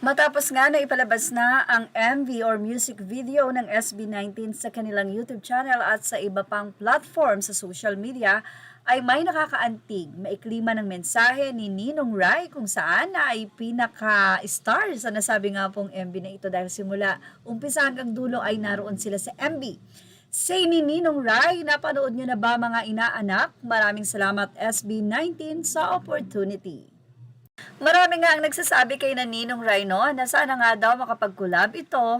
Matapos nga na ipalabas na ang MV or music video ng SB19 sa kanilang YouTube channel at sa iba pang platform sa social media, ay may nakakaantig, maiklima ng mensahe ni Ninong Ry kung saan na ay pinaka-star sa nasabi nga pong MV na ito dahil simula umpisa hanggang dulo ay naroon sila sa MV. Say ni Ninong Ry, napanood nyo na ba mga inaanak? Maraming salamat SB19 sa opportunity. Marami nga ang nagsasabi kay na Ninong Rhino na sana nga daw makapag-collab ito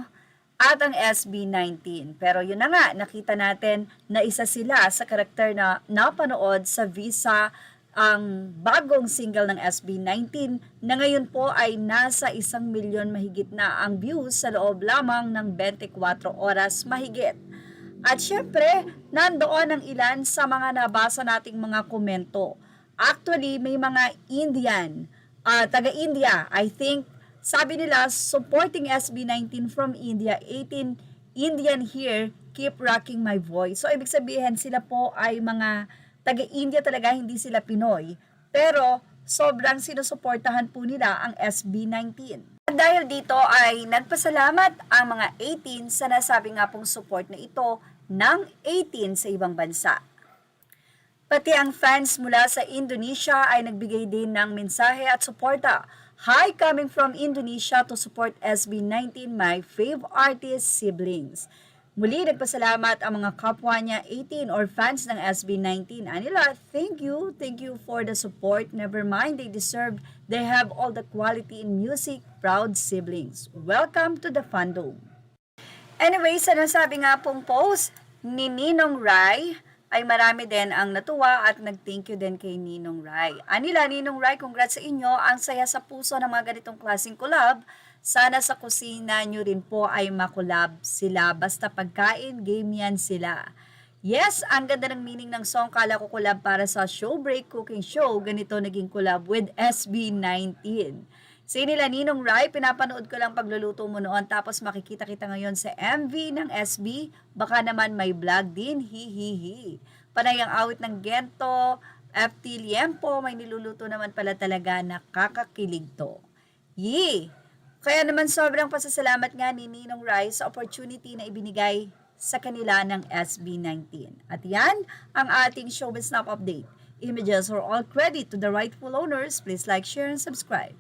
at ang SB19. Pero yun na nga, nakita natin na isa sila sa karakter na napanood sa Visa ang bagong single ng SB19 na ngayon po ay nasa 1,000,000 mahigit na ang views sa loob lamang ng 24 oras mahigit. At syempre, nandoon ang ilan sa mga nabasa nating mga komento. Actually, may mga Indian, taga-India, I think, sabi nila, supporting SB19 from India, 18 Indian here, keep rocking my voice. So, ibig sabihin, sila po ay mga taga-India talaga, hindi sila Pinoy. Pero, sobrang sinusuportahan po nila ang SB19. At dahil dito ay nagpasalamat ang mga 18 sa nasabi nga pong support na ito ng 18 sa ibang bansa. Pati ang fans mula sa Indonesia ay nagbigay din ng mensahe at suporta. Hi, coming from Indonesia to support SB19, my fave artist siblings. Muli nagpasalamat ang mga kapwa niya 18 or fans ng SB19. Anila, thank you for the support. Never mind, they deserve, they have all the quality in music, proud siblings. Welcome to the fandom. Anyway, sa nasabi nga pong post ni Ninong Ry, ay marami din ang natuwa at nag-thank you din kay Ninong Ry. Anila, Ninong Ry, congrats sa inyo. Ang saya sa puso ng mga ganitong klaseng collab. Sana sa kusina nyo rin po ay makulab sila. Basta pagkain, game yan sila. Yes, ang ganda ng meaning ng song. Kala ko collab para sa Showbreak Cooking Show. Ganito naging collab with SB19. Sa nila, Ninong Ry, pinapanood ko lang pagluluto mo noon tapos makikita kita ngayon sa MV ng SB. Baka naman may vlog din, hihihi. Panay ang awit ng Gento, FT Liempo, may niluluto naman pala talaga, nakakakilig to. Yee! Kaya naman sobrang pasasalamat nga ni Ninong Ry sa opportunity na ibinigay sa kanila ng SB19. At yan ang ating Showbiz Snap Update. Images are all credit to the rightful owners. Please like, share, and subscribe.